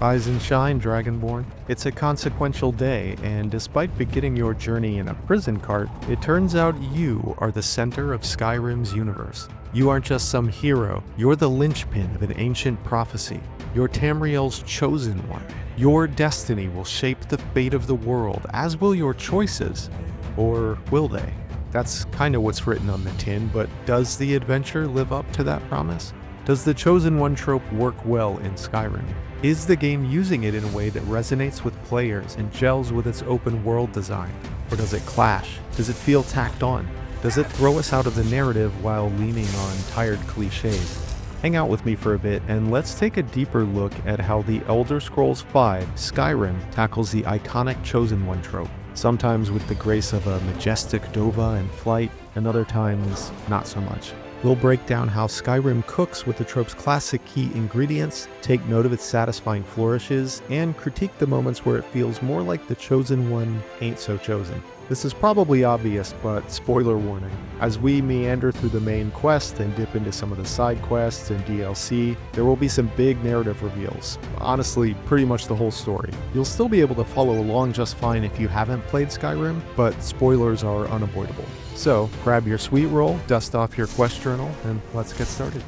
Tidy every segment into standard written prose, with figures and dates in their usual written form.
Rise and shine, Dragonborn. It's a consequential day, and despite beginning your journey in a prison cart, it turns out you are the center of Skyrim's universe. You aren't just some hero, you're the linchpin of an ancient prophecy. You're Tamriel's chosen one. Your destiny will shape the fate of the world, as will your choices. Or will they? That's kind of what's written on the tin, but does the adventure live up to that promise? Does the Chosen One trope work well in Skyrim? Is the game using it in a way that resonates with players and gels with its open world design? Or does it clash? Does it feel tacked on? Does it throw us out of the narrative while leaning on tired cliches? Hang out with me for a bit and let's take a deeper look at how the Elder Scrolls V Skyrim tackles the iconic Chosen One trope. Sometimes with the grace of a majestic Dova in flight, and other times not so much. We'll break down how Skyrim cooks with the trope's classic key ingredients, take note of its satisfying flourishes, and critique the moments where it feels more like the Chosen One ain't so chosen. This is probably obvious, but spoiler warning. As we meander through the main quest and dip into some of the side quests and DLC, there will be some big narrative reveals. Honestly, pretty much the whole story. You'll still be able to follow along just fine if you haven't played Skyrim, but spoilers are unavoidable. So, grab your sweet roll, dust off your quest journal, and let's get started.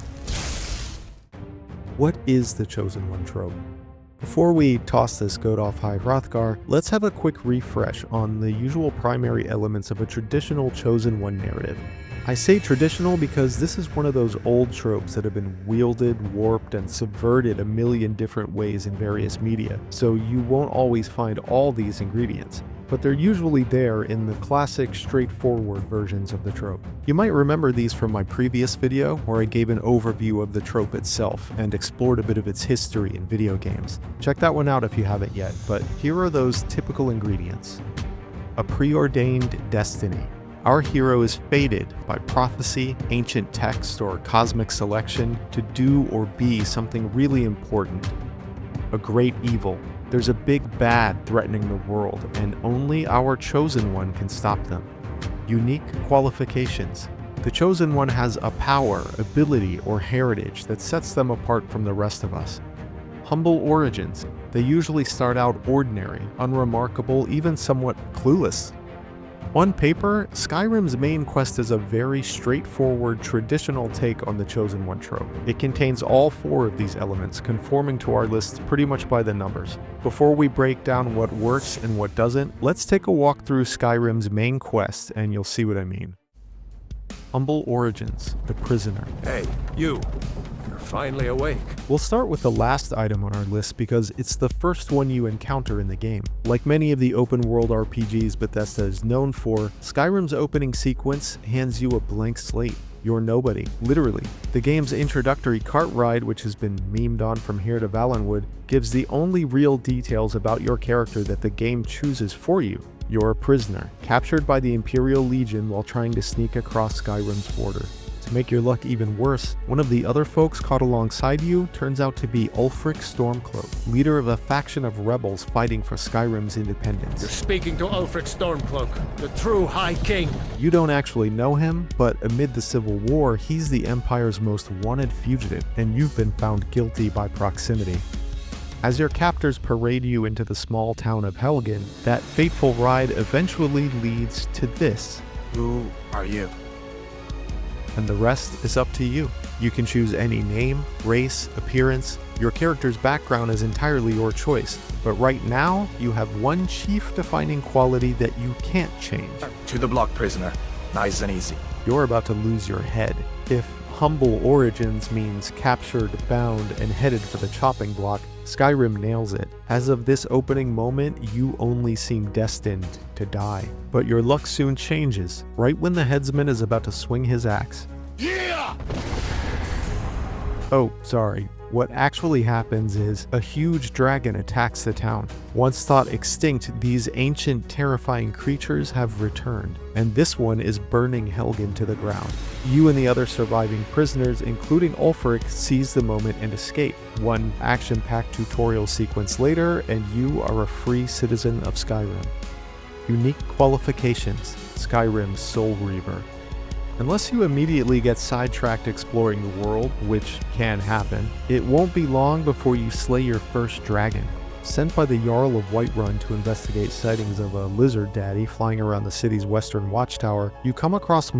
What is the Chosen One trope? Before we toss this goat off High Hrothgar, let's have a quick refresh on the usual primary elements of a traditional Chosen One narrative. I say traditional because this is one of those old tropes that have been wielded, warped, and subverted a million different ways in various media, so you won't always find all these ingredients, but they're usually there in the classic, straightforward versions of the trope. You might remember these from my previous video, where I gave an overview of the trope itself and explored a bit of its history in video games. Check that one out if you haven't yet, but here are those typical ingredients. A preordained destiny. Our hero is fated by prophecy, ancient text, or cosmic selection to do or be something really important. A great evil. There's a big bad threatening the world, and only our Chosen One can stop them. Unique qualifications. The Chosen One has a power, ability, or heritage that sets them apart from the rest of us. Humble origins. They usually start out ordinary, unremarkable, even somewhat clueless. On paper, Skyrim's main quest is a very straightforward, traditional take on the Chosen One trope. It contains all four of these elements, conforming to our list pretty much by the numbers. Before we break down what works and what doesn't, let's take a walk through Skyrim's main quest and you'll see what I mean. Humble origins, the prisoner. Hey, you. You're finally awake. We'll start with the last item on our list because it's the first one you encounter in the game. Like many of the open world RPGs Bethesda is known for, Skyrim's opening sequence hands you a blank slate. You're nobody, literally. The game's introductory cart ride, which has been memed on from here to Valenwood, gives the only real details about your character that the game chooses for you. You're a prisoner, captured by the Imperial Legion while trying to sneak across Skyrim's border. To make your luck even worse, one of the other folks caught alongside you turns out to be Ulfric Stormcloak, leader of a faction of rebels fighting for Skyrim's independence. You're speaking to Ulfric Stormcloak, the true High King. You don't actually know him, but amid the Civil War, he's the Empire's most wanted fugitive, and you've been found guilty by proximity. As your captors parade you into the small town of Helgen, that fateful ride eventually leads to this. Who are you? And the rest is up to you. You can choose any name, race, appearance. Your character's background is entirely your choice, but right now, you have one chief defining quality that you can't change. To the block, prisoner. Nice and easy. You're about to lose your head. If humble origins means captured, bound, and headed for the chopping block, Skyrim nails it. As of this opening moment, you only seem destined to die. But your luck soon changes, right when the headsman is about to swing his axe. Yeah! Oh, sorry. What actually happens is a huge dragon attacks the town. Once thought extinct, these ancient, terrifying creatures have returned, and this one is burning Helgen to the ground. You and the other surviving prisoners, including Ulfric, seize the moment and escape. One action-packed tutorial sequence later, and you are a free citizen of Skyrim. Unique qualifications, Skyrim's Soul Reaver. Unless you immediately get sidetracked exploring the world, which can happen, it won't be long before you slay your first dragon. Sent by the Jarl of Whiterun to investigate sightings of a lizard daddy flying around the city's western watchtower, you come across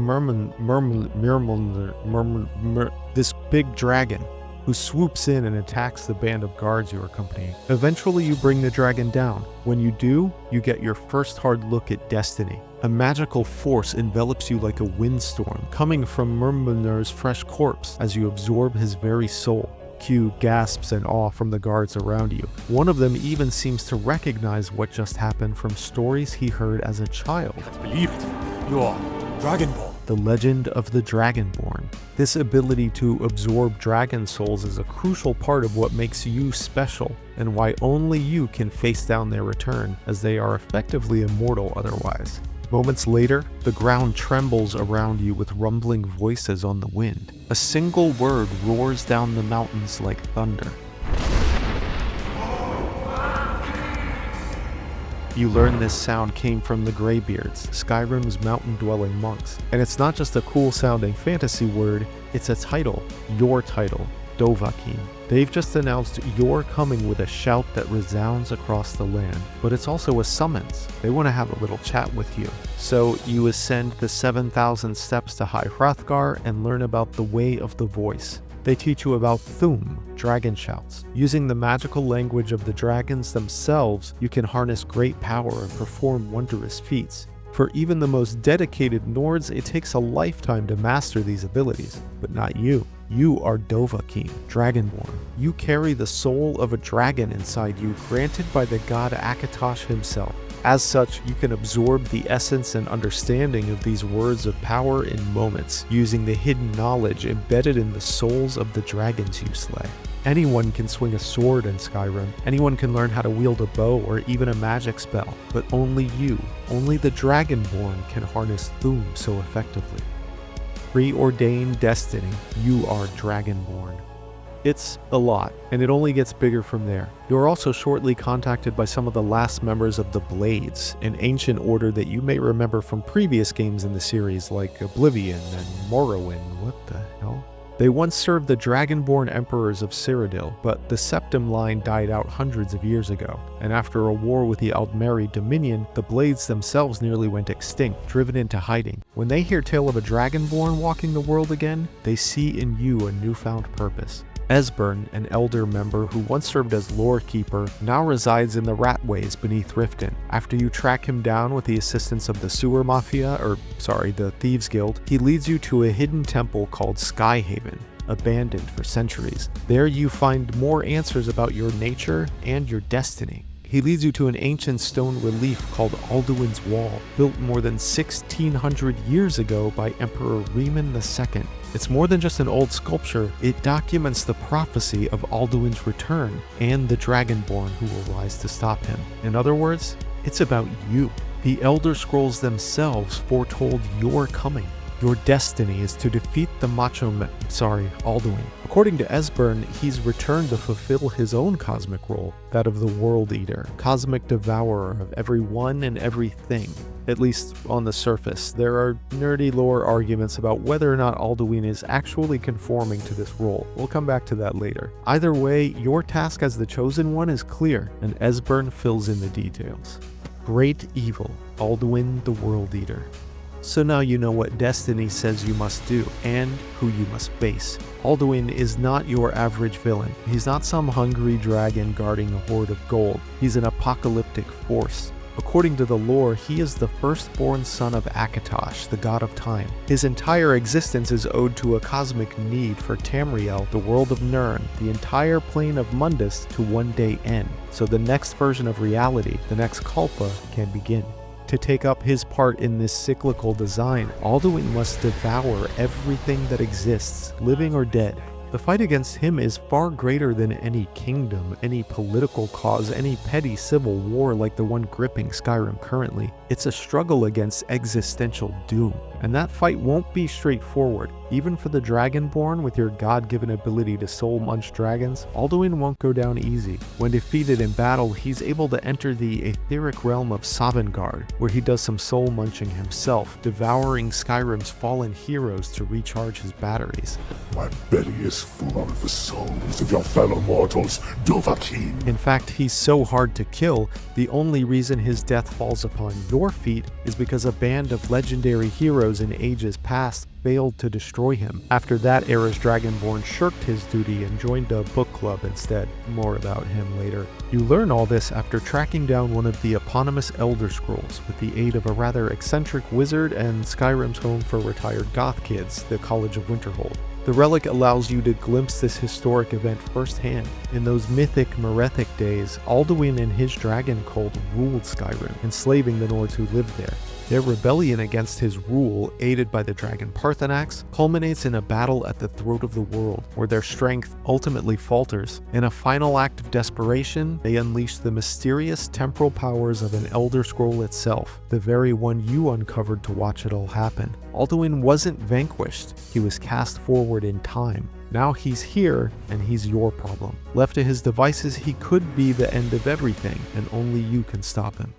this big dragon, who swoops in and attacks the band of guards you're accompanying. Eventually you bring the dragon down. When you do, you get your first hard look at destiny. A magical force envelops you like a windstorm, coming from Myrmidon's fresh corpse as you absorb his very soul. Q gasps in awe from the guards around you. One of them even seems to recognize what just happened from stories he heard as a child. I believed you are Dragonborn. The legend of the Dragonborn. This ability to absorb dragon souls is a crucial part of what makes you special, and why only you can face down their return, as they are effectively immortal otherwise. Moments later, the ground trembles around you with rumbling voices on the wind. A single word roars down the mountains like thunder. You learn this sound came from the Greybeards, Skyrim's mountain-dwelling monks. And it's not just a cool-sounding fantasy word, it's a title, your title, Dovahkiin. They've just announced you're coming with a shout that resounds across the land, but it's also a summons. They want to have a little chat with you. So you ascend the 7,000 steps to High Hrothgar and learn about the Way of the Voice. They teach you about Thu'um, dragon shouts. Using the magical language of the dragons themselves, you can harness great power and perform wondrous feats. For even the most dedicated Nords, it takes a lifetime to master these abilities, but not you. You are Dovahkiin, Dragonborn. You carry the soul of a dragon inside you, granted by the god Akatosh himself. As such, you can absorb the essence and understanding of these words of power in moments, using the hidden knowledge embedded in the souls of the dragons you slay. Anyone can swing a sword in Skyrim, anyone can learn how to wield a bow or even a magic spell, but only you, only the Dragonborn can harness Thu'um so effectively. Preordained destiny, you are Dragonborn. It's a lot, and it only gets bigger from there. You are also shortly contacted by some of the last members of the Blades, an ancient order that you may remember from previous games in the series like Oblivion and Morrowind. What the hell? They once served the Dragonborn emperors of Cyrodiil, but the Septim line died out hundreds of years ago, and after a war with the Aldmeri Dominion, the Blades themselves nearly went extinct, driven into hiding. When they hear tale of a Dragonborn walking the world again, they see in you a newfound purpose. Esbern, an elder member who once served as lore keeper, now resides in the Ratways beneath Riften. After you track him down with the assistance of the Sewer Mafia, the Thieves Guild, he leads you to a hidden temple called Skyhaven, abandoned for centuries. There you find more answers about your nature and your destiny. He leads you to an ancient stone relief called Alduin's Wall, built more than 1,600 years ago by Emperor Riemann II. It's more than just an old sculpture, it documents the prophecy of Alduin's return and the Dragonborn who will rise to stop him. In other words, it's about you. The Elder Scrolls themselves foretold your coming. Your destiny is to defeat the Alduin. According to Esbern, he's returned to fulfill his own cosmic role, that of the World-Eater, cosmic devourer of everyone and everything. At least on the surface. There are nerdy lore arguments about whether or not Alduin is actually conforming to this role. We'll come back to that later. Either way, your task as the Chosen One is clear, and Esbern fills in the details. Great evil, Alduin the World-Eater. So now you know what destiny says you must do, and who you must face. Alduin is not your average villain. He's not some hungry dragon guarding a hoard of gold. He's an apocalyptic force. According to the lore, he is the firstborn son of Akatosh, the god of time. His entire existence is owed to a cosmic need for Tamriel, the world of Nirn, the entire plane of Mundus to one day end, so the next version of reality, the next Kalpa, can begin. To take up his part in this cyclical design, Alduin must devour everything that exists, living or dead. The fight against him is far greater than any kingdom, any political cause, any petty civil war like the one gripping Skyrim currently. It's a struggle against existential doom. And that fight won't be straightforward. Even for the Dragonborn with your god-given ability to soul munch dragons, Alduin won't go down easy. When defeated in battle, he's able to enter the etheric realm of Sovngarde, where he does some soul munching himself, devouring Skyrim's fallen heroes to recharge his batteries. My belly is full of the souls of your fellow mortals, Dovahkiin. In fact, he's so hard to kill, the only reason his death falls upon your feet is because a band of legendary heroes in ages past failed to destroy him. After that era's Dragonborn shirked his duty and joined a book club instead. More about him later. You learn all this after tracking down one of the eponymous Elder Scrolls with the aid of a rather eccentric wizard and Skyrim's home for retired goth kids, the College of Winterhold. The relic allows you to glimpse this historic event firsthand. In those mythic Merethic days, Alduin and his dragon cult ruled Skyrim, enslaving the Nords who lived there. Their rebellion against his rule, aided by the dragon Paarthurnax, culminates in a battle at the throat of the world, where their strength ultimately falters. In a final act of desperation, they unleash the mysterious temporal powers of an Elder Scroll itself, the very one you uncovered to watch it all happen. Alduin wasn't vanquished, he was cast forward in time. Now he's here, and he's your problem. Left to his devices, he could be the end of everything, and only you can stop him.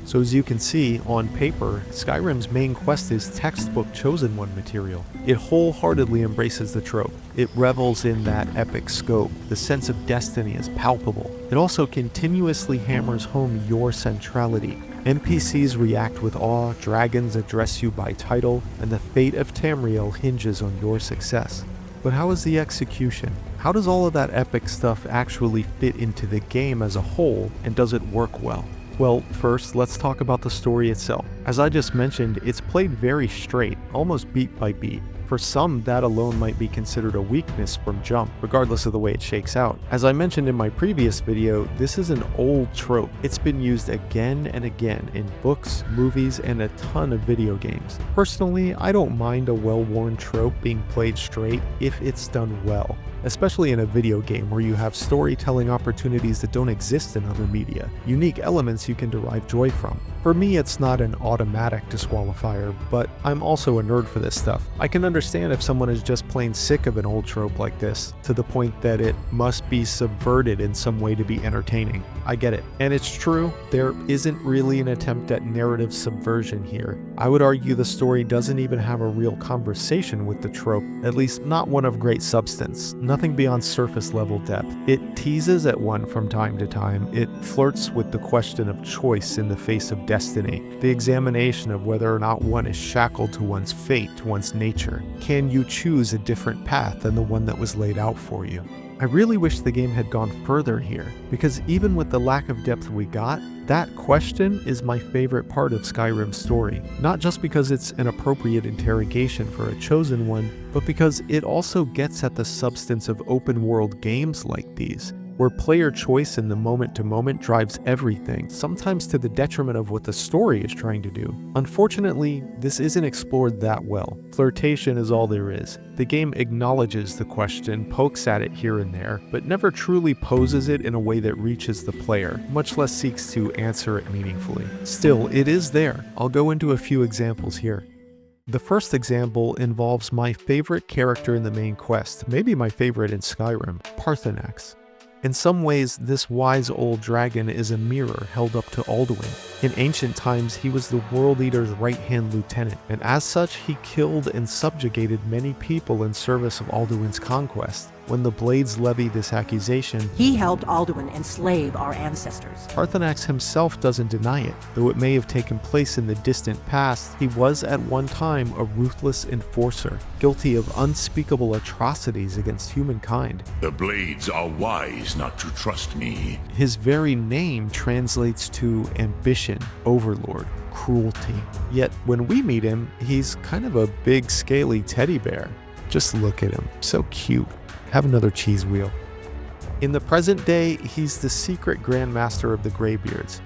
So as you can see, on paper, Skyrim's main quest is textbook Chosen One material. It wholeheartedly embraces the trope. It revels in that epic scope. The sense of destiny is palpable. It also continuously hammers home your centrality. NPCs react with awe, dragons address you by title, and the fate of Tamriel hinges on your success. But how is the execution? How does all of that epic stuff actually fit into the game as a whole, and does it work well? Well, first, let's talk about the story itself. As I just mentioned, it's played very straight, almost beat by beat. For some, that alone might be considered a weakness from jump, regardless of the way it shakes out. As I mentioned in my previous video, this is an old trope. It's been used again and again in books, movies, and a ton of video games. Personally, I don't mind a well-worn trope being played straight if it's done well, especially in a video game where you have storytelling opportunities that don't exist in other media, unique elements you can derive joy from. For me, it's not an automatic disqualifier, but I'm also a nerd for this stuff. I can understand if someone is just plain sick of an old trope like this, to the point that it must be subverted in some way to be entertaining. I get it. And it's true, there isn't really an attempt at narrative subversion here. I would argue the story doesn't even have a real conversation with the trope, at least not one of great substance, nothing beyond surface level depth. It teases at one from time to time, it flirts with the question of choice in the face of destiny, the examination of whether or not one is shackled to one's fate, to one's nature. Can you choose a different path than the one that was laid out for you? I really wish the game had gone further here, because even with the lack of depth we got, that question is my favorite part of Skyrim's story. Not just because it's an appropriate interrogation for a chosen one, but because it also gets at the substance of open world games like these, where player choice in the moment-to-moment drives everything, sometimes to the detriment of what the story is trying to do. Unfortunately, this isn't explored that well. Flirtation is all there is. The game acknowledges the question, pokes at it here and there, but never truly poses it in a way that reaches the player, much less seeks to answer it meaningfully. Still, it is there. I'll go into a few examples here. The first example involves my favorite character in the main quest, maybe my favorite in Skyrim, Paarthurnax. In some ways, this wise old dragon is a mirror held up to Alduin. In ancient times, he was the World-Eater's right-hand lieutenant, and as such, he killed and subjugated many people in service of Alduin's conquest. When the Blades levy this accusation, he helped Alduin enslave our ancestors. Paarthurnax himself doesn't deny it. Though it may have taken place in the distant past, he was at one time a ruthless enforcer, guilty of unspeakable atrocities against humankind. The Blades are wise not to trust me. His very name translates to ambition, overlord, cruelty. Yet when we meet him, he's kind of a big scaly teddy bear. Just look at him, so cute. Have another cheese wheel. In the present day, he's the secret Grandmaster of the Greybeards.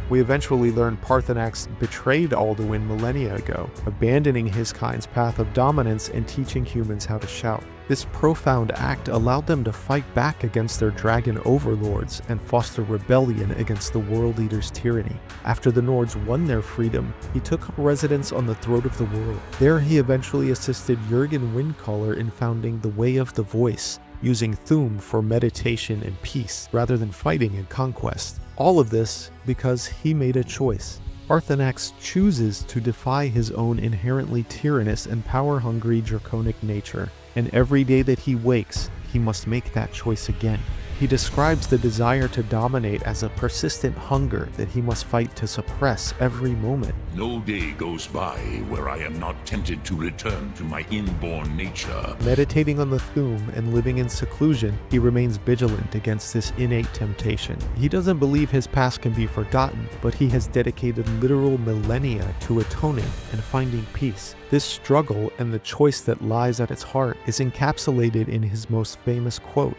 We eventually learn Paarthurnax betrayed Alduin millennia ago, abandoning his kind's path of dominance and teaching humans how to shout. This profound act allowed them to fight back against their dragon overlords and foster rebellion against the World-Eater's tyranny. After the Nords won their freedom, he took up residence on the throne of the world. There he eventually assisted Jurgen Windcaller in founding the Way of the Voice, using Thu'um for meditation and peace rather than fighting and conquest. All of this because he made a choice. Paarthurnax chooses to defy his own inherently tyrannous and power-hungry draconic nature, and every day that he wakes, he must make that choice again. He describes the desire to dominate as a persistent hunger that he must fight to suppress every moment. No day goes by where I am not tempted to return to my inborn nature. Meditating on the Thu'um and living in seclusion, he remains vigilant against this innate temptation. He doesn't believe his past can be forgotten, but he has dedicated literal millennia to atoning and finding peace. This struggle and the choice that lies at its heart is encapsulated in his most famous quote.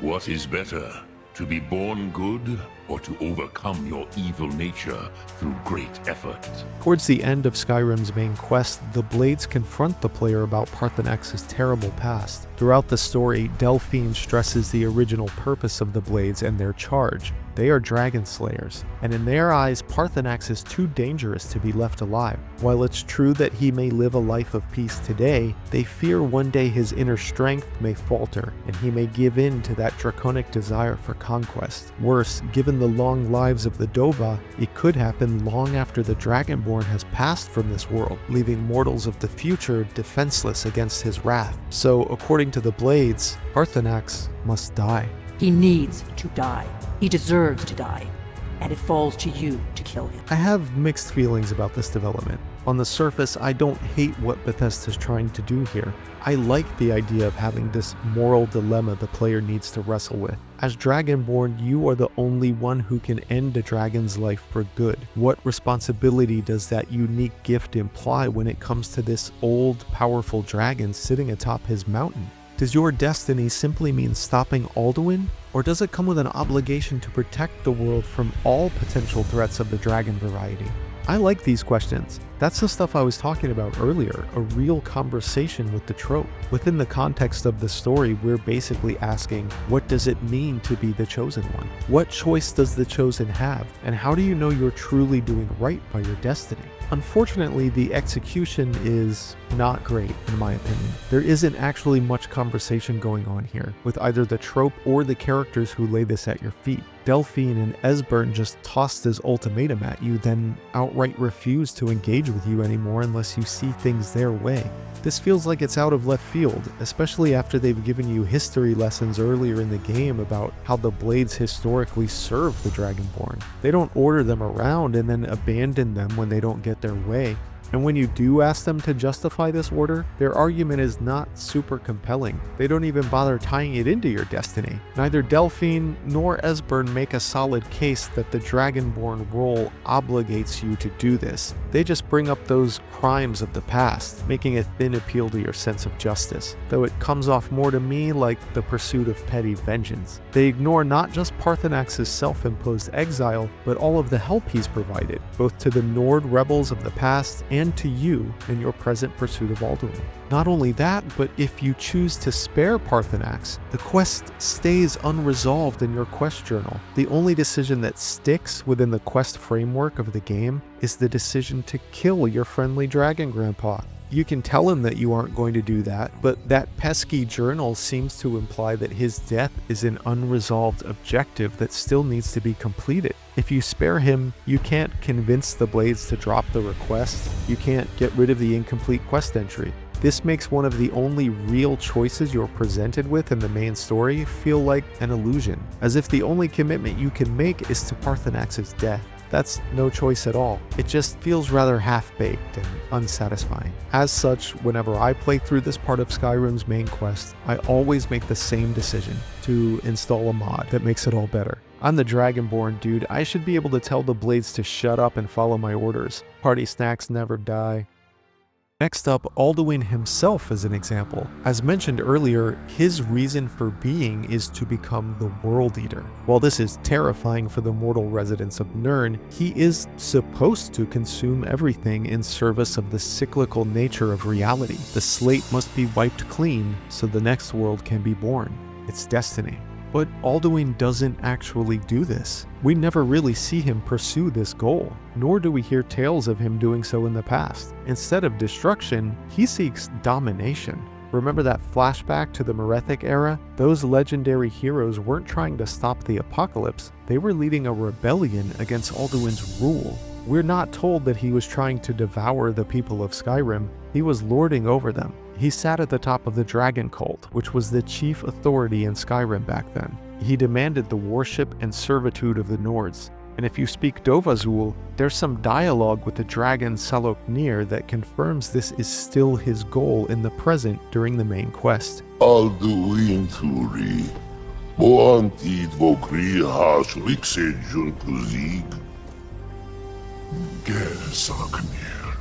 What is better, to be born good or to overcome your evil nature through great effort? Towards the end of Skyrim's main quest, the Blades confront the player about Paarthurnax's terrible past. Throughout the story, Delphine stresses the original purpose of the Blades and their charge. They are dragon slayers, and in their eyes, Paarthurnax is too dangerous to be left alive. While it's true that he may live a life of peace today, they fear one day his inner strength may falter, and he may give in to that draconic desire for conquest. Worse, given the long lives of the Dova, it could happen long after the Dragonborn has passed from this world, leaving mortals of the future defenseless against his wrath. So, according to the Blades, Paarthurnax must die. He needs to die. He deserves to die. And it falls to you to kill him. I have mixed feelings about this development. On the surface, I don't hate what Bethesda's trying to do here. I like the idea of having this moral dilemma the player needs to wrestle with. As Dragonborn, you are the only one who can end a dragon's life for good. What responsibility does that unique gift imply when it comes to this old, powerful dragon sitting atop his mountain? Does your destiny simply mean stopping Alduin? Or does it come with an obligation to protect the world from all potential threats of the dragon variety? I like these questions. That's the stuff I was talking about earlier, a real conversation with the trope. Within the context of the story, we're basically asking, what does it mean to be the Chosen One? What choice does the Chosen have? And how do you know you're truly doing right by your destiny? Unfortunately, the execution is not great, in my opinion. There isn't actually much conversation going on here, with either the trope or the characters who lay this at your feet. Delphine and Esbern just toss this ultimatum at you, then outright refuse to engage with you anymore unless you see things their way. This feels like it's out of left field, especially after they've given you history lessons earlier in the game about how the Blades historically served the Dragonborn. They don't order them around and then abandon them when they don't get their way. And when you do ask them to justify this order, their argument is not super compelling. They don't even bother tying it into your destiny. Neither Delphine nor Esbern make a solid case that the Dragonborn role obligates you to do this. They just bring up those crimes of the past, making a thin appeal to your sense of justice, though it comes off more to me like the pursuit of petty vengeance. They ignore not just Paarthurnax's self-imposed exile, but all of the help he's provided, both to the Nord rebels of the past and to you in your present pursuit of Alduin. Not only that, but if you choose to spare Paarthurnax, the quest stays unresolved in your quest journal. The only decision that sticks within the quest framework of the game is the decision to kill your friendly dragon grandpa. You can tell him that you aren't going to do that, but that pesky journal seems to imply that his death is an unresolved objective that still needs to be completed. If you spare him, you can't convince the Blades to drop the request. You can't get rid of the incomplete quest entry. This makes one of the only real choices you're presented with in the main story feel like an illusion, as if the only commitment you can make is to Paarthurnax's death. That's no choice at all. It just feels rather half-baked and unsatisfying. As such, whenever I play through this part of Skyrim's main quest, I always make the same decision: to install a mod that makes it all better. I'm the Dragonborn dude. I should be able to tell the Blades to shut up and follow my orders. Party snacks never die. Next up, Alduin himself is an example. As mentioned earlier, his reason for being is to become the World-Eater. While this is terrifying for the mortal residents of Nirn, he is supposed to consume everything in service of the cyclical nature of reality. The slate must be wiped clean so the next world can be born. It's destiny. But Alduin doesn't actually do this. We never really see him pursue this goal, nor do we hear tales of him doing so in the past. Instead of destruction, he seeks domination. Remember that flashback to the Merethic era? Those legendary heroes weren't trying to stop the apocalypse, they were leading a rebellion against Alduin's rule. We're not told that he was trying to devour the people of Skyrim, he was lording over them. He sat at the top of the dragon cult, which was the chief authority in Skyrim back then. He demanded the worship and servitude of the Nords. And if you speak Dovahkiin, there's some dialogue with the dragon Saloknir that confirms this is still his goal in the present during the main quest. Alduin Thuri, Boantid Vokri Hash Rixejun Kuzig, Ger Saloknir,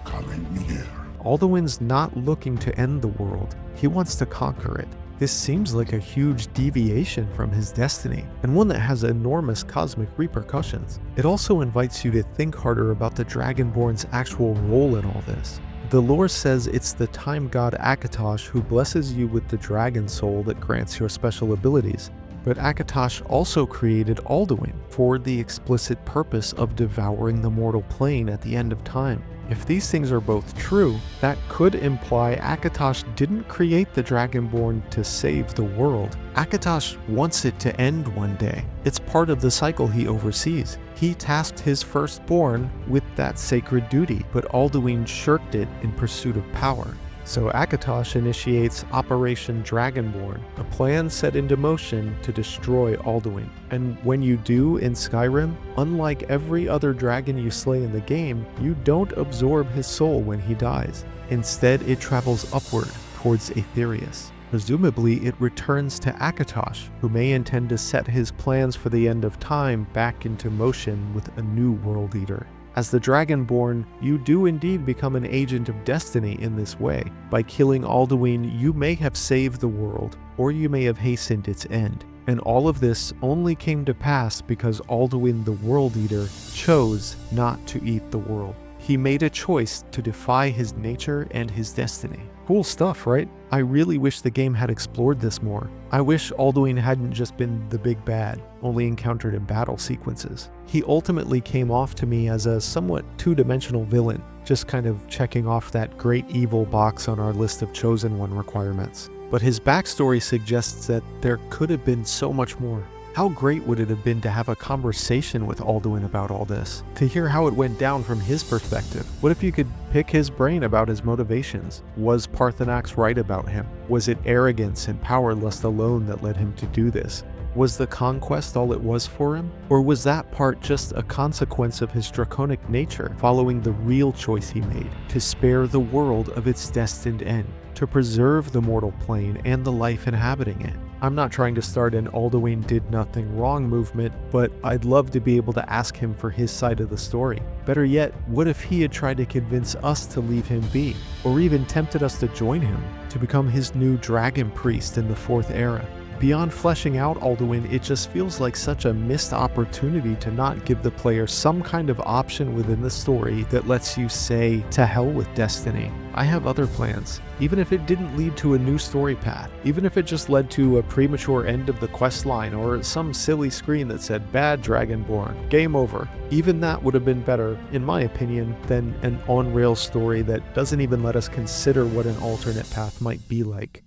Kalimir. Alduin's not looking to end the world, he wants to conquer it. This seems like a huge deviation from his destiny, and one that has enormous cosmic repercussions. It also invites you to think harder about the Dragonborn's actual role in all this. The lore says it's the time god Akatosh who blesses you with the dragon soul that grants your special abilities. But Akatosh also created Alduin for the explicit purpose of devouring the mortal plane at the end of time. If these things are both true, that could imply Akatosh didn't create the Dragonborn to save the world. Akatosh wants it to end one day. It's part of the cycle he oversees. He tasked his firstborn with that sacred duty, but Alduin shirked it in pursuit of power. So Akatosh initiates Operation Dragonborn, a plan set into motion to destroy Alduin. And when you do in Skyrim, unlike every other dragon you slay in the game, you don't absorb his soul when he dies. Instead, it travels upward towards Aetherius. Presumably, it returns to Akatosh, who may intend to set his plans for the end of time back into motion with a new World-Eater. As the Dragonborn, you do indeed become an agent of destiny in this way. By killing Alduin, you may have saved the world, or you may have hastened its end. And all of this only came to pass because Alduin the World-Eater chose not to eat the world. He made a choice to defy his nature and his destiny. Cool stuff, right? I really wish the game had explored this more. I wish Alduin hadn't just been the big bad, only encountered in battle sequences. He ultimately came off to me as a somewhat two-dimensional villain, just kind of checking off that great evil box on our list of Chosen One requirements. But his backstory suggests that there could have been so much more. How great would it have been to have a conversation with Alduin about all this? To hear how it went down from his perspective? What if you could pick his brain about his motivations? Was Paarthurnax right about him? Was it arrogance and power lust alone that led him to do this? Was the conquest all it was for him? Or was that part just a consequence of his draconic nature following the real choice he made to spare the world of its destined end, to preserve the mortal plane and the life inhabiting it? I'm not trying to start an Alduin did nothing wrong movement, but I'd love to be able to ask him for his side of the story. Better yet, what if he had tried to convince us to leave him be, or even tempted us to join him, to become his new dragon priest in the 4th era? Beyond fleshing out Alduin, it just feels like such a missed opportunity to not give the player some kind of option within the story that lets you say, to hell with destiny. I have other plans, even if it didn't lead to a new story path, even if it just led to a premature end of the quest line or some silly screen that said, bad Dragonborn, game over. Even that would have been better, in my opinion, than an on-rails story that doesn't even let us consider what an alternate path might be like.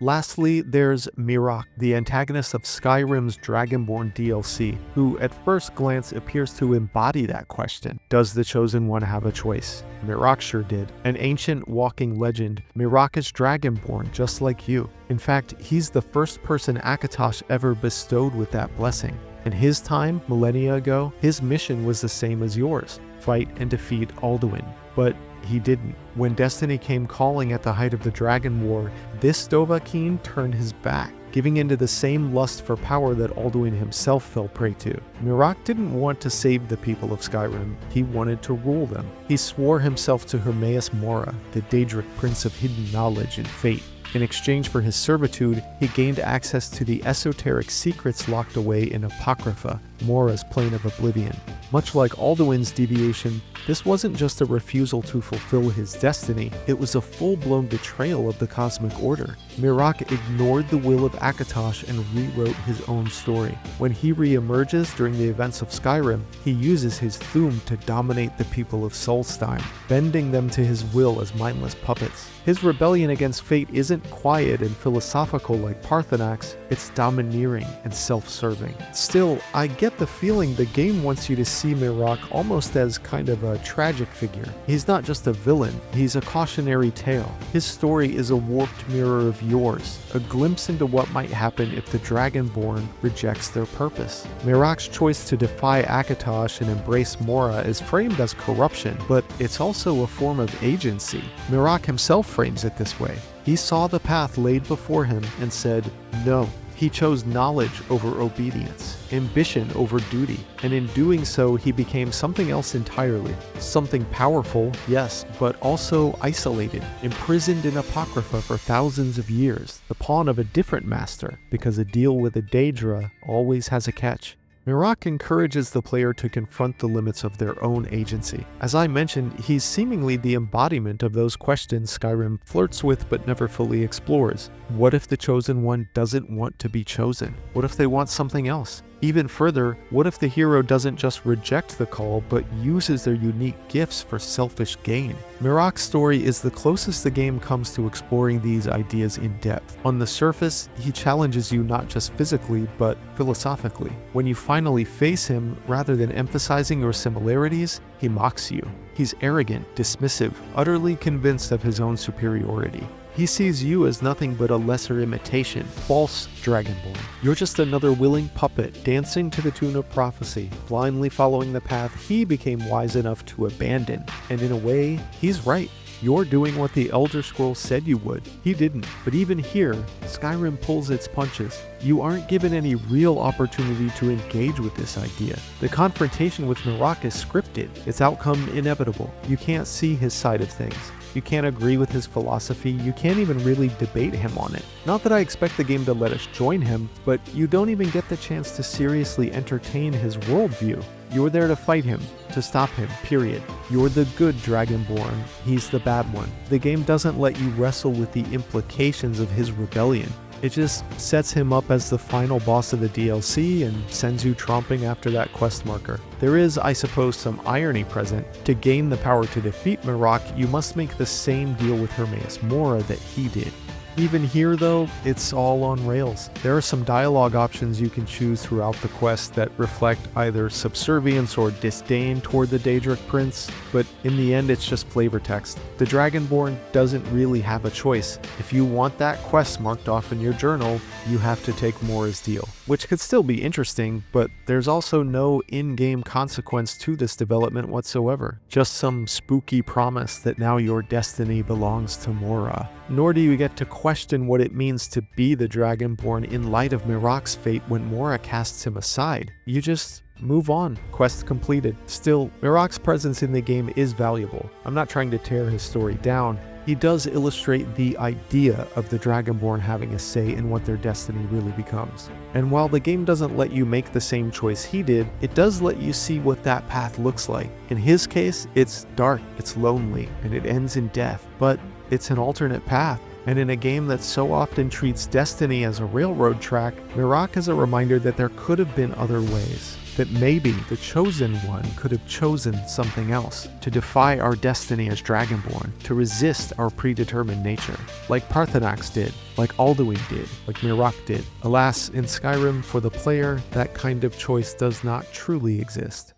Lastly, there's Miraak, the antagonist of Skyrim's Dragonborn DLC, who at first glance appears to embody that question. Does the Chosen One have a choice? Miraak sure did. An ancient walking legend, Miraak is Dragonborn just like you. In fact, he's the first person Akatosh ever bestowed with that blessing. In his time, millennia ago, his mission was the same as yours, fight and defeat Alduin. But he didn't. When destiny came calling at the height of the Dragon War, this Dovahkiin turned his back. giving into the same lust for power that Alduin himself fell prey to. Miraak didn't want to save the people of Skyrim, he wanted to rule them. He swore himself to Hermaeus Mora, the Daedric Prince of Hidden Knowledge and Fate. In exchange for his servitude, he gained access to the esoteric secrets locked away in Apocrypha, Mora's Plane of Oblivion. Much like Alduin's deviation, this wasn't just a refusal to fulfill his destiny, it was a full-blown betrayal of the cosmic order. Miraak ignored the will of Akatosh and rewrote his own story. When he re-emerges during the events of Skyrim, he uses his Thu'um to dominate the people of Solstheim, bending them to his will as mindless puppets. His rebellion against fate isn't quiet and philosophical like Paarthurnax, it's domineering and self-serving. Still, I get the feeling the game wants you to see Miraak almost as kind of a tragic figure. He's not just a villain, he's a cautionary tale. His story is a warped mirror of yours, a glimpse into what might happen if the Dragonborn rejects their purpose. Miraak's choice to defy Akatosh and embrace Mora is framed as corruption, but it's also a form of agency. Miraak himself frames it this way. He saw the path laid before him and said, no. He chose knowledge over obedience, ambition over duty, and in doing so he became something else entirely. Something powerful, yes, but also isolated, imprisoned in Apocrypha for thousands of years, the pawn of a different master, because a deal with a Daedra always has a catch. Miraak encourages the player to confront the limits of their own agency. As I mentioned, he's seemingly the embodiment of those questions Skyrim flirts with but never fully explores. What if the Chosen One doesn't want to be chosen? What if they want something else? Even further, what if the hero doesn't just reject the call, but uses their unique gifts for selfish gain? Miraak's story is the closest the game comes to exploring these ideas in depth. On the surface, he challenges you not just physically, but philosophically. When you finally face him, rather than emphasizing your similarities, he mocks you. He's arrogant, dismissive, utterly convinced of his own superiority. He sees you as nothing but a lesser imitation, false Dragonborn. You're just another willing puppet, dancing to the tune of prophecy, blindly following the path he became wise enough to abandon. And in a way, he's right. You're doing what the Elder Scrolls said you would. He didn't. But even here, Skyrim pulls its punches. You aren't given any real opportunity to engage with this idea. The confrontation with Miraak is scripted, its outcome inevitable. You can't see his side of things. You can't agree with his philosophy, you can't even really debate him on it. Not that I expect the game to let us join him, but you don't even get the chance to seriously entertain his worldview. You're there to fight him, to stop him, period. You're the good Dragonborn, he's the bad one. The game doesn't let you wrestle with the implications of his rebellion. It just sets him up as the final boss of the DLC and sends you tromping after that quest marker. There is, I suppose, some irony present. To gain the power to defeat Miraak, you must make the same deal with Hermaeus Mora that he did. Even here though, it's all on rails. There are some dialogue options you can choose throughout the quest that reflect either subservience or disdain toward the Daedric Prince, but in the end it's just flavor text. The Dragonborn doesn't really have a choice. If you want that quest marked off in your journal, you have to take Mora's deal, which could still be interesting, but there's also no in-game consequence to this development whatsoever. Just some spooky promise that now your destiny belongs to Mora. Nor do you get to question what it means to be the Dragonborn in light of Miraak's fate when Mora casts him aside. You just move on. Quest completed. Still, Miraak's presence in the game is valuable. I'm not trying to tear his story down. He does illustrate the idea of the Dragonborn having a say in what their destiny really becomes. And while the game doesn't let you make the same choice he did, it does let you see what that path looks like. In his case, it's dark, it's lonely, and it ends in death. But it's an alternate path. And in a game that so often treats destiny as a railroad track, Miraak is a reminder that there could have been other ways. That maybe the Chosen One could have chosen something else, to defy our destiny as Dragonborn, to resist our predetermined nature, like Paarthurnax did, like Alduin did, like Miraak did. Alas, in Skyrim, for the player, that kind of choice does not truly exist.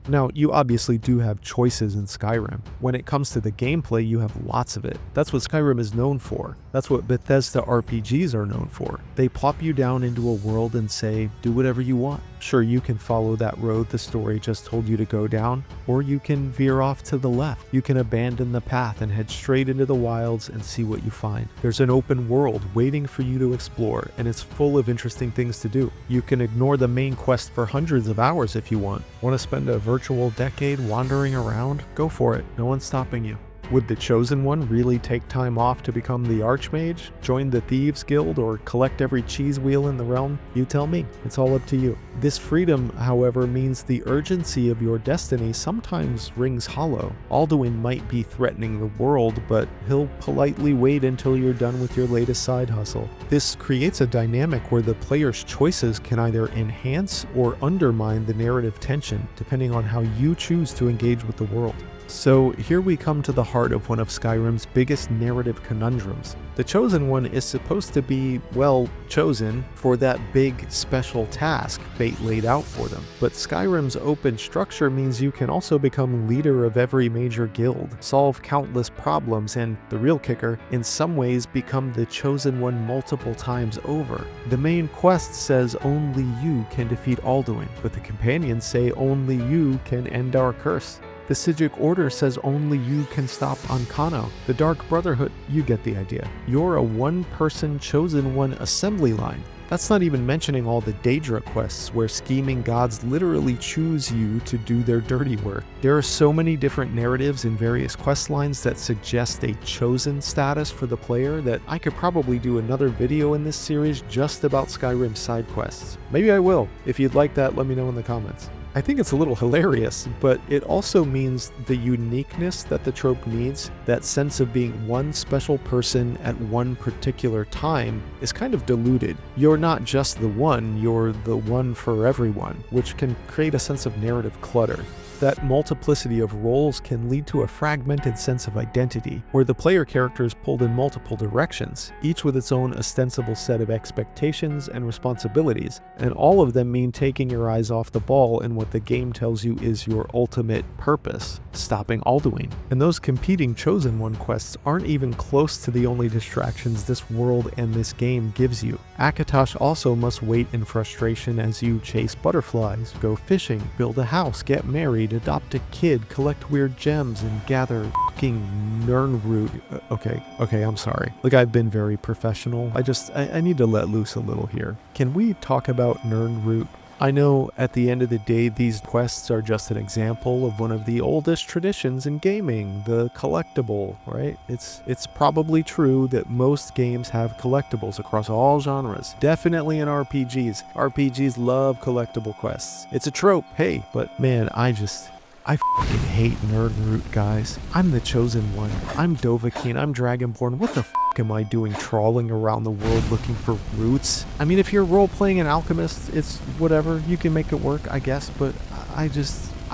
Now, you obviously do have choices in Skyrim. When it comes to the gameplay, you have lots of it. That's what Skyrim is known for. That's what Bethesda RPGs are known for. They plop you down into a world and say, do whatever you want. Sure, you can follow that road the story just told you to go down, or you can veer off to the left. You can abandon the path and head straight into the wilds and see what you find. There's an open world waiting for you to explore, and it's full of interesting things to do. You can ignore the main quest for hundreds of hours if you want. Want to spend a virtual decade wandering around? Go for it. No one's stopping you. Would the Chosen One really take time off to become the Archmage, join the Thieves Guild, or collect every cheese wheel in the realm? You tell me. It's all up to you. This freedom, however, means the urgency of your destiny sometimes rings hollow. Alduin might be threatening the world, but he'll politely wait until you're done with your latest side hustle. This creates a dynamic where the player's choices can either enhance or undermine the narrative tension, depending on how you choose to engage with the world. So here we come to the heart of one of Skyrim's biggest narrative conundrums. The Chosen One is supposed to be, well, chosen for that big special task fate laid out for them. But Skyrim's open structure means you can also become leader of every major guild, solve countless problems, and, the real kicker, in some ways become the Chosen One multiple times over. The main quest says only you can defeat Alduin, but the companions say only you can end our curse. The Sijic Order says only you can stop Ankano. The Dark Brotherhood, you get the idea. You're a one-person Chosen One assembly line. That's not even mentioning all the Daedra quests where scheming gods literally choose you to do their dirty work. There are so many different narratives in various quest lines that suggest a chosen status for the player that I could probably do another video in this series just about Skyrim side quests. Maybe I will. If you'd like that, let me know in the comments. I think it's a little hilarious, but it also means the uniqueness that the trope needs, that sense of being one special person at one particular time, is kind of diluted. You're not just the one, you're the one for everyone, which can create a sense of narrative clutter. That multiplicity of roles can lead to a fragmented sense of identity, where the player character is pulled in multiple directions, each with its own ostensible set of expectations and responsibilities, and all of them mean taking your eyes off the ball in what the game tells you is your ultimate purpose, stopping Alduin. And those competing Chosen One quests aren't even close to the only distractions this world and this game gives you. Akatosh also must wait in frustration as you chase butterflies, go fishing, build a house, get married, adopt a kid, collect weird gems, and gather fucking Nirnroot. Okay, I'm sorry. Like, I've been very professional. I need to let loose a little here. Can we talk about Nirnroot? I know at the end of the day, these quests are just an example of one of the oldest traditions in gaming, the collectible, right? It's probably true that most games have collectibles across all genres. Definitely in RPGs. RPGs love collectible quests. It's a trope, hey, but man, I fucking hate Nirnroot, guys. I'm the Chosen One. I'm Dovahkiin. I'm Dragonborn. What the am I doing trawling around the world looking for roots? I mean, if you're role-playing an alchemist, it's whatever. You can make it work, I guess, but I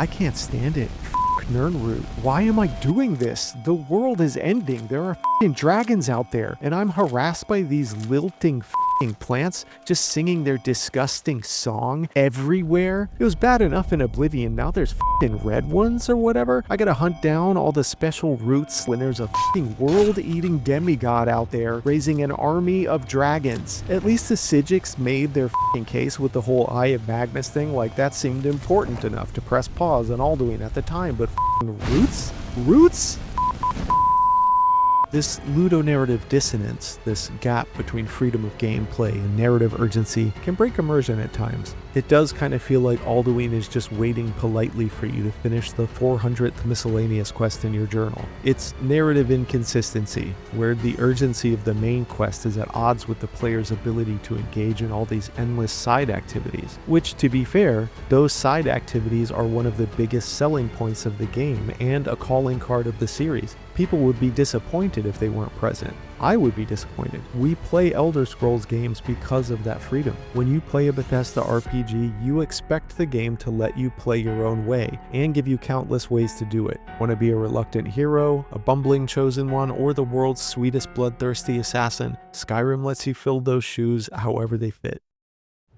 can't stand it. Nirnroot. Why am I doing this? The world is ending. There are f***ing dragons out there, and I'm harassed by these lilting f***ing plants just singing their disgusting song everywhere. It was bad enough in Oblivion. Now there's f***ing red ones or whatever. I gotta hunt down all the special roots when there's a f***ing world-eating demigod out there raising an army of dragons. At least the Sijics made their f***ing case with the whole Eye of Magnus thing. Like, that seemed important enough to press pause on Alduin at the time, but roots? Roots? This ludonarrative dissonance, this gap between freedom of gameplay and narrative urgency, can break immersion at times. It does kind of feel like Alduin is just waiting politely for you to finish the 400th miscellaneous quest in your journal. It's narrative inconsistency, where the urgency of the main quest is at odds with the player's ability to engage in all these endless side activities, which, to be fair, those side activities are one of the biggest selling points of the game and a calling card of the series. People would be disappointed if they weren't present. I would be disappointed. We play Elder Scrolls games because of that freedom. When you play a Bethesda RPG, you expect the game to let you play your own way and give you countless ways to do it. Want to be a reluctant hero, a bumbling chosen one, or the world's sweetest bloodthirsty assassin? Skyrim lets you fill those shoes however they fit.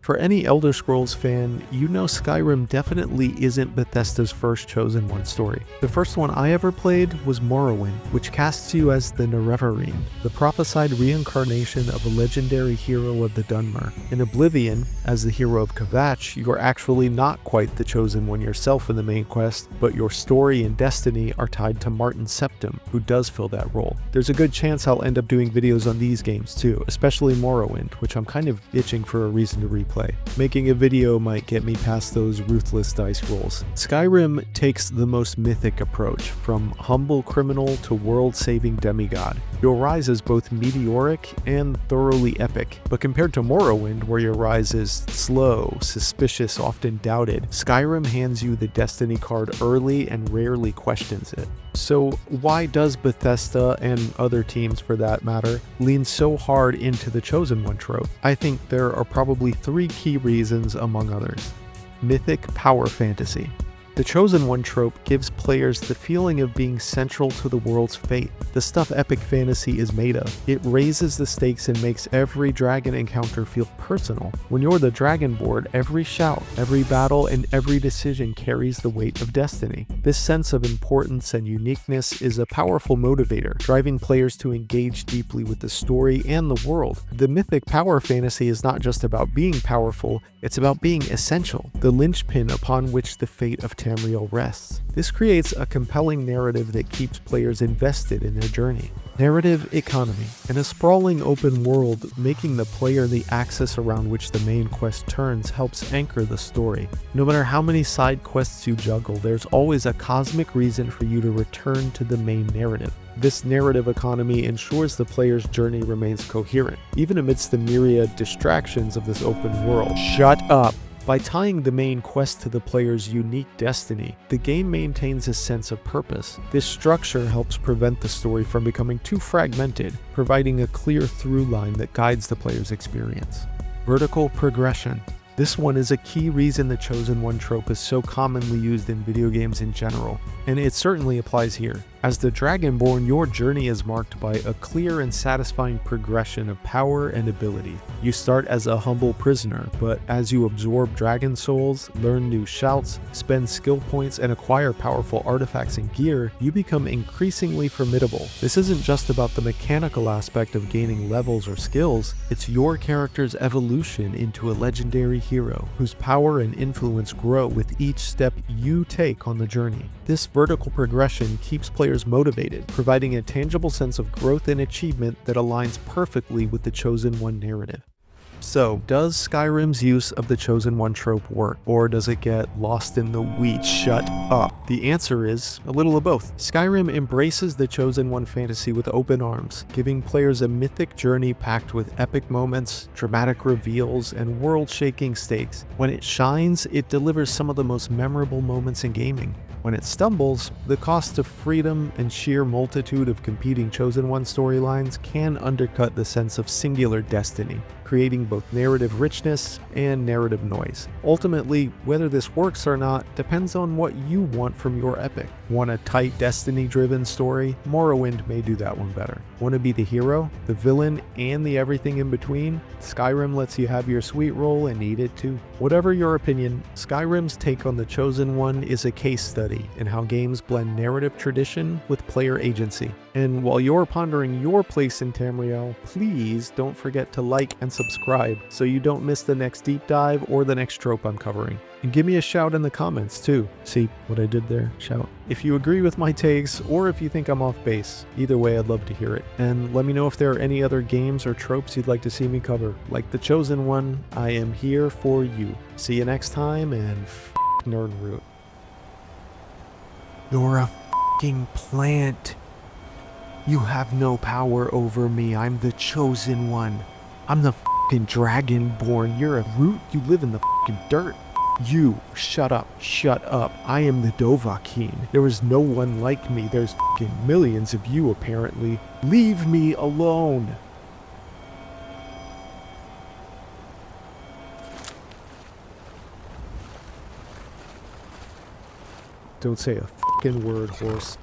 For any Elder Scrolls fan, you know Skyrim definitely isn't Bethesda's first Chosen One story. The first one I ever played was Morrowind, which casts you as the Nirnroot, the prophesied reincarnation of a legendary hero of the Dunmer. In Oblivion, as the hero of Kvatch, you're actually not quite the Chosen One yourself in the main quest, but your story and destiny are tied to Martin Septim, who does fill that role. There's a good chance I'll end up doing videos on these games too, especially Morrowind, which I'm kind of itching for a reason to replay. Making a video might get me past those ruthless dice rolls. Skyrim takes the most mythic approach, from humble criminal to world-saving demigod. Your rise is both meteoric and thoroughly epic, but compared to Morrowind, where your rise is slow, suspicious, often doubted, Skyrim hands you the destiny card early and rarely questions it. So why does Bethesda, and other teams for that matter, lean so hard into the Chosen One trope? I think there are probably 3 key reasons among others. Mythic power fantasy. The Chosen One trope gives players the feeling of being central to the world's fate, the stuff epic fantasy is made of. It raises the stakes and makes every dragon encounter feel personal. When you're the Dragonborn, every shout, every battle, and every decision carries the weight of destiny. This sense of importance and uniqueness is a powerful motivator, driving players to engage deeply with the story and the world. The mythic power fantasy is not just about being powerful, it's about being essential, the linchpin upon which the fate of Tamriel rests. This creates a compelling narrative that keeps players invested in their journey. Narrative economy. In a sprawling open world, making the player the axis around which the main quest turns helps anchor the story. No matter how many side quests you juggle, there's always a cosmic reason for you to return to the main narrative. This narrative economy ensures the player's journey remains coherent, even amidst the myriad distractions of this open world. Shut up! By tying the main quest to the player's unique destiny, the game maintains a sense of purpose. This structure helps prevent the story from becoming too fragmented, providing a clear through line that guides the player's experience. Vertical progression. This one is a key reason the Chosen One trope is so commonly used in video games in general, and it certainly applies here. As the Dragonborn, your journey is marked by a clear and satisfying progression of power and ability. You start as a humble prisoner, but as you absorb dragon souls, learn new shouts, spend skill points, and acquire powerful artifacts and gear, you become increasingly formidable. This isn't just about the mechanical aspect of gaining levels or skills, it's your character's evolution into a legendary hero, whose power and influence grow with each step you take on the journey. This vertical progression keeps players motivated, providing a tangible sense of growth and achievement that aligns perfectly with the Chosen One narrative. So, does Skyrim's use of the Chosen One trope work, or does it get lost in the weeds? Shut up. The answer is a little of both. Skyrim embraces the Chosen One fantasy with open arms, giving players a mythic journey packed with epic moments, dramatic reveals, and world-shaking stakes. When it shines, it delivers some of the most memorable moments in gaming. When it stumbles, the cost of freedom and sheer multitude of competing Chosen One storylines can undercut the sense of singular destiny, creating both narrative richness and narrative noise. Ultimately, whether this works or not depends on what you want from your epic. Want a tight destiny-driven story? Morrowind may do that one better. Want to be the hero, the villain, and the everything in between? Skyrim lets you have your sweet roll and eat it too. Whatever your opinion, Skyrim's take on the Chosen One is a case study in how games blend narrative tradition with player agency. And while you're pondering your place in Tamriel, please don't forget to like and subscribe so you don't miss the next deep dive or the next trope I'm covering. And give me a shout in the comments too. See what I did there? Shout. If you agree with my takes or if you think I'm off base, either way I'd love to hear it. And let me know if there are any other games or tropes you'd like to see me cover. Like the Chosen One, I am here for you. See you next time, and Nirnroot. You're a f***ing plant. You have no power over me. I'm the Chosen One. I'm the f***ing Dragonborn. You're a root. You live in the f***ing dirt. You, shut up, shut up. I am the Dovahkiin. There is no one like me. There's f***ing millions of you, apparently. Leave me alone. Don't say a f***ing word, horse.